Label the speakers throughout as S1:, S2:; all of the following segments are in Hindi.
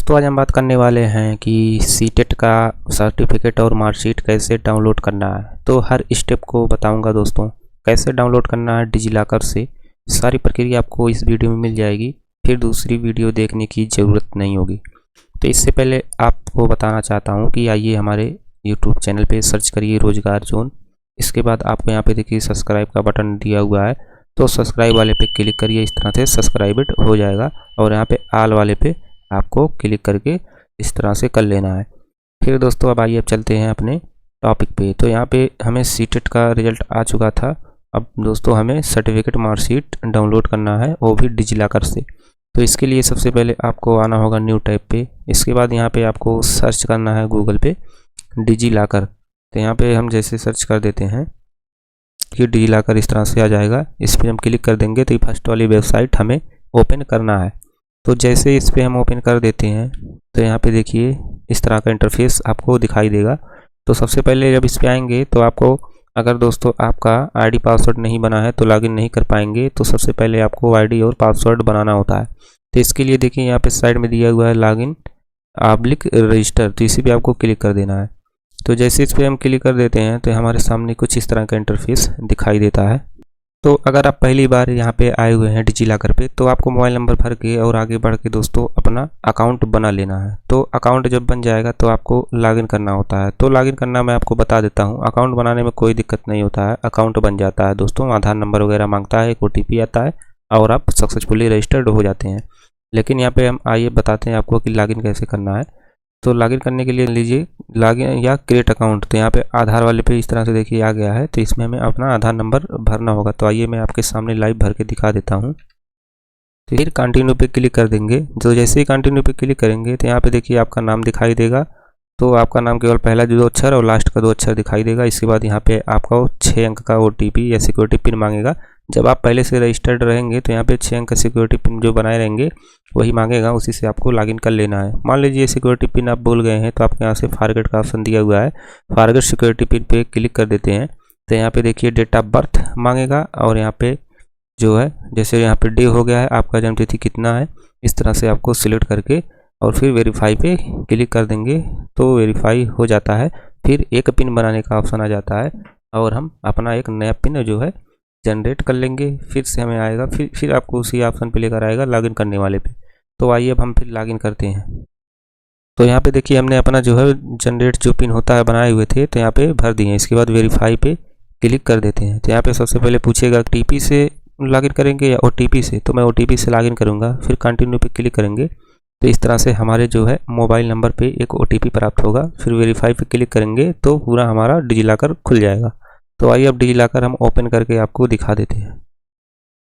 S1: दोस्तों आज हम बात करने वाले हैं कि सीटेट का सर्टिफिकेट और मार्कशीट कैसे डाउनलोड करना है। तो हर स्टेप को बताऊंगा दोस्तों, कैसे डाउनलोड करना है डिजिलॉकर से। सारी प्रक्रिया आपको इस वीडियो में मिल जाएगी, फिर दूसरी वीडियो देखने की ज़रूरत नहीं होगी। तो इससे पहले आपको बताना चाहता हूँ कि आइए हमारे यूट्यूब चैनल पर सर्च करिए रोजगार जोन। इसके बाद आपको यहाँ पे देखिए सब्सक्राइब का बटन दिया हुआ है, तो सब्सक्राइब वाले पे क्लिक करिए। इस तरह से सब्सक्राइब हो जाएगा और यहाँ पे ऑल वाले पे आपको क्लिक करके इस तरह से कर लेना है। फिर दोस्तों अब आइए अब चलते हैं अपने टॉपिक पे। तो यहाँ पे हमें सीटेट का रिजल्ट आ चुका था। अब दोस्तों हमें सर्टिफिकेट मार्कशीट डाउनलोड करना है, वो भी डिजिलॉकर से। तो इसके लिए सबसे पहले आपको आना होगा न्यू टैब पे। इसके बाद यहाँ पे आपको सर्च करना है गूगल पे डिजिलॉकर। तो यहाँ पे हम जैसे सर्च कर देते हैं कि डिजिलॉकर इस तरह से आ जाएगा। इस पर हम क्लिक कर देंगे तो फर्स्ट वाली वेबसाइट हमें ओपन करना है। तो जैसे इस पर हम ओपन कर देते हैं तो यहाँ पे देखिए इस तरह का इंटरफेस आपको दिखाई देगा। तो सबसे पहले जब इस पे आएंगे तो आपको, अगर दोस्तों आपका आईडी पासवर्ड नहीं बना है तो लॉगिन नहीं कर पाएंगे। तो सबसे पहले आपको आईडी और पासवर्ड बनाना होता है। तो इसके लिए देखिए यहाँ पे साइड में दिया हुआ है लॉगिन /रजिस्टर, तो इसी पे आपको क्लिक कर देना है। तो जैसे इस पर हम क्लिक कर देते हैं तो हमारे सामने कुछ इस तरह का इंटरफेस दिखाई देता है। तो अगर आप पहली बार यहाँ पे आए हुए हैं डिजिलॉकर पे, तो आपको मोबाइल नंबर भर के और आगे बढ़ के दोस्तों अपना अकाउंट बना लेना है। तो अकाउंट जब बन जाएगा तो आपको लॉगिन करना होता है। तो लॉगिन करना मैं आपको बता देता हूँ। अकाउंट बनाने में कोई दिक्कत नहीं होता है, अकाउंट बन जाता है दोस्तों। आधार नंबर वगैरह मांगता है, एक OTP आता है और आप सक्सेसफुली रजिस्टर्ड हो जाते हैं। लेकिन यहाँ पे हम आइए बताते हैं आपको कि लॉगिन कैसे करना है। तो लॉगिन करने के लिए लीजिए लॉगिन या क्रिएट अकाउंट। तो यहाँ पे आधार वाले पे इस तरह से देखिए आ गया है। तो इसमें हमें अपना आधार नंबर भरना होगा। तो आइए मैं आपके सामने लाइव भर के दिखा देता हूँ। तो फिर कंटिन्यू पे क्लिक कर देंगे। तो जैसे ही कंटिन्यू पे क्लिक करेंगे तो यहाँ पे देखिए आपका नाम दिखाई देगा। तो आपका नाम केवल पहला 2 अक्षर और लास्ट का 2 अक्षर दिखाई देगा। इसके बाद यहाँ पे आपका 6 अंक का OTP या सिक्योरिटी पिन मांगेगा। जब आप पहले से रजिस्टर्ड रहेंगे तो यहाँ पे 6 अंक का सिक्योरिटी पिन जो बनाए रहेंगे वही मांगेगा, उसी से आपको लॉगिन कर लेना है। मान लीजिए सिक्योरिटी पिन आप भूल गए हैं तो आपके यहाँ से फॉरगेट का ऑप्शन दिया हुआ है, फॉरगेट सिक्योरिटी पिन पे क्लिक कर देते हैं। तो यहाँ पे देखिए डेट ऑफ बर्थ मांगेगा और यहाँ पे जो है जैसे यहाँ पे डे हो गया है, आपका जन्मतिथि कितना है, इस तरह से आपको सिलेक्ट करके और फिर वेरीफाई पे क्लिक कर देंगे तो वेरीफाई हो जाता है। फिर एक पिन बनाने का ऑप्शन आ जाता है और हम अपना एक नया पिन जो है जनरेट कर लेंगे। फिर से हमें आएगा, फिर आपको उसी ऑप्शन पे लेकर आएगा लॉगिन करने वाले पे। तो आइए अब हम फिर लॉगिन करते हैं। तो यहाँ पे देखिए हमने अपना जो है जनरेट जो पिन होता है बनाए हुए थे तो यहाँ पे भर दिए। इसके बाद वेरीफाई पे क्लिक कर देते हैं। तो यहाँ पे सबसे पहले पूछेगा OTP से लॉगिन करेंगे या OTP से। तो मैं OTP से लॉगिन करूँगा। फिर कंटिन्यू पे क्लिक करेंगे तो इस तरह से हमारे जो है मोबाइल नंबर पे एक OTP प्राप्त होगा। फिर वेरीफाई पे क्लिक करेंगे तो पूरा हमारा डिजिलॉकर खुल जाएगा। तो आइए अब डिजिलॉकर हम ओपन करके आपको दिखा देते हैं।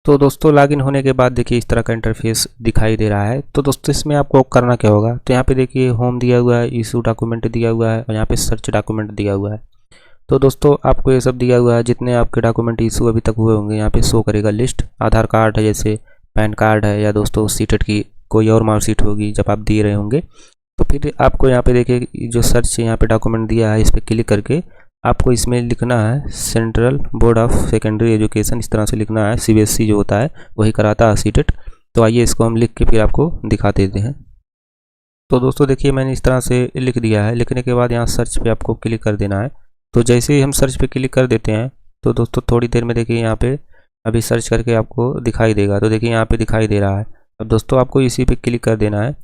S1: तो दोस्तों लॉगिन होने के बाद देखिए इस तरह का इंटरफेस दिखाई दे रहा है। तो दोस्तों इसमें आपको करना क्या होगा, तो यहाँ पे देखिए होम दिया हुआ है, इशू डॉक्यूमेंट दिया हुआ है और यहाँ पे सर्च डॉक्यूमेंट दिया हुआ है। तो दोस्तों आपको ये सब दिया हुआ है, जितने आपके डॉक्यूमेंट इशू अभी तक हुए होंगे यहाँ पे शो करेगा लिस्ट। आधार कार्ड है, जैसे पैन कार्ड है, या दोस्तों सीटेट की कोई और मार्कशीट होगी जब आप दिए रहे होंगे। तो फिर आपको यहाँ पे देखिए जो सर्च यहाँ पे डॉक्यूमेंट दिया है, इस पर क्लिक करके आपको इसमें लिखना है central board of secondary education, इस तरह से लिखना है। CBSE जो होता है वही कराता है सीटेट। तो आइए इसको हम लिख के फिर आपको दिखा देते हैं। तो दोस्तों देखिए मैंने इस तरह से लिख दिया है। लिखने के बाद यहाँ सर्च पे आपको क्लिक कर देना है। तो जैसे ही हम सर्च पे क्लिक कर देते हैं तो दोस्तों थोड़ी देर में देखिए यहाँ पे अभी सर्च करके आपको दिखाई देगा। तो देखिए यहाँ पे दिखाई दे रहा है। अब दोस्तों आपको इसी पे क्लिक कर देना है।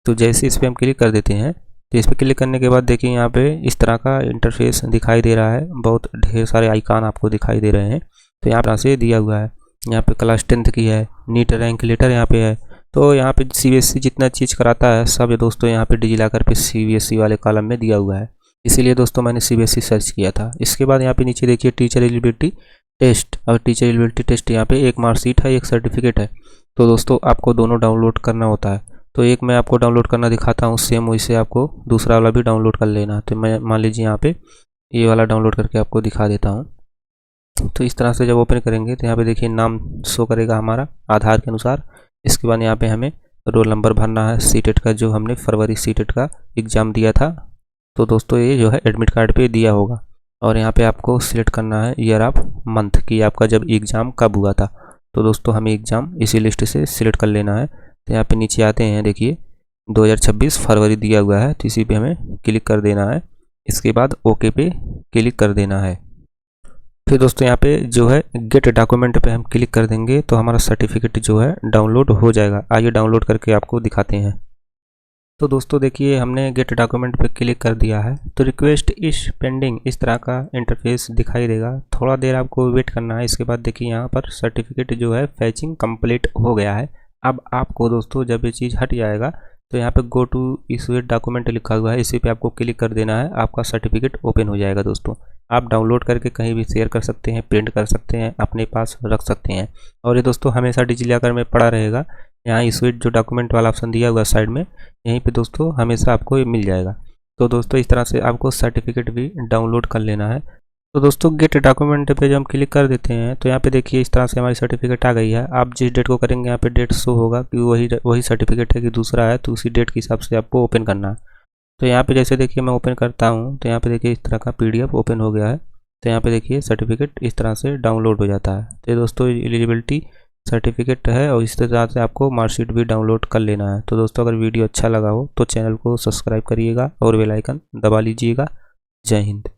S1: तो जैसे इस पर हम क्लिक कर देते हैं तो इस पर क्लिक करने के बाद देखिए यहाँ पे इस तरह का इंटरफेस दिखाई दे रहा है। बहुत ढेर सारे आइकन आपको दिखाई दे रहे हैं। तो यहाँ से दिया हुआ है, यहाँ पे क्लास 10th की है, नीट रैंक लेटर यहाँ पे है। तो यहाँ पे CBSE जितना चीज़ कराता है सब दोस्तों यहाँ पे डिजिलॉकर पे CBSE वाले कॉलम में दिया हुआ है। इसीलिए दोस्तों मैंने CBSE सर्च किया था। इसके बाद यहाँ पे नीचे देखिए टीचर एलिजिबिलिटी टेस्ट, और टीचर एलिजिबिलिटी टेस्ट यहाँ पे एक मार्कशीट है, एक सर्टिफिकेट है। तो दोस्तों आपको दोनों डाउनलोड करना होता है। तो एक मैं आपको डाउनलोड करना दिखाता हूँ, सेम वैसे आपको दूसरा वाला भी डाउनलोड कर लेना। तो मैं मान लीजिए यहाँ पे ये वाला डाउनलोड करके आपको दिखा देता हूँ। तो इस तरह से जब ओपन करेंगे तो यहाँ पे देखिए नाम शो करेगा हमारा आधार के अनुसार। इसके बाद यहाँ पे हमें रोल नंबर भरना है सीटेट का, जो हमने फरवरी सीटेट का एग्ज़ाम दिया था। तो दोस्तों ये जो है एडमिट कार्ड पे दिया होगा। और यहाँ पे आपको सिलेक्ट करना है ईयर ऑफ मंथ की, आपका जब एग्ज़ाम कब हुआ था। तो दोस्तों हमें एग्ज़ाम इसी लिस्ट से सिलेक्ट कर लेना है। तो यहाँ पे नीचे आते हैं, देखिए 2026 फरवरी दिया हुआ है, तो इसी पे हमें क्लिक कर देना है। इसके बाद ओके पे क्लिक कर देना है। फिर दोस्तों यहाँ पे जो है गेट डॉक्यूमेंट पे हम क्लिक कर देंगे तो हमारा सर्टिफिकेट जो है डाउनलोड हो जाएगा। आइए डाउनलोड करके आपको दिखाते हैं। तो दोस्तों देखिए हमने गेट डॉक्यूमेंट पे क्लिक कर दिया है, तो रिक्वेस्ट इस पेंडिंग इस तरह का इंटरफेस दिखाई देगा। थोड़ा देर आपको वेट करना है। इसके बाद देखिए यहाँ पर सर्टिफिकेट जो है फैचिंग कंप्लीट हो गया है। अब आपको दोस्तों जब ये चीज़ हट जाएगा तो यहाँ पे गो टू इशूड डॉक्यूमेंट लिखा हुआ है, इसी पे आपको क्लिक कर देना है। आपका सर्टिफिकेट ओपन हो जाएगा। दोस्तों आप डाउनलोड करके कहीं भी शेयर कर सकते हैं, प्रिंट कर सकते हैं, अपने पास रख सकते हैं। और ये दोस्तों हमेशा डिजिलॉकर में पड़ा रहेगा। यहाँ इशूड जो डॉक्यूमेंट वाला ऑप्शन दिया हुआ साइड में, यहीं पे दोस्तों हमेशा आपको ये मिल जाएगा। तो दोस्तों इस तरह से आपको सर्टिफिकेट भी डाउनलोड कर लेना है। तो दोस्तों गेट डॉक्यूमेंट पे जब हम क्लिक कर देते हैं तो यहाँ पे देखिए इस तरह से हमारी सर्टिफिकेट आ गई है। आप जिस डेट को करेंगे यहाँ पे डेट शो होगा कि वही सर्टिफिकेट है कि दूसरा है, तो उसी डेट के हिसाब से आपको ओपन करना है। तो यहाँ पे जैसे देखिए मैं ओपन करता हूँ तो यहाँ पे देखिए इस तरह का PDF ओपन हो गया है। तो यहाँ पे देखिए सर्टिफिकेट इस तरह से डाउनलोड हो जाता है। तो दोस्तों एलिजिबिलिटी सर्टिफिकेट है और इस तरह से आपको मार्कशीट भी डाउनलोड कर लेना है। तो दोस्तों अगर वीडियो अच्छा लगा हो तो चैनल को सब्सक्राइब करिएगा और बेल आइकन दबा लीजिएगा। जय हिंद।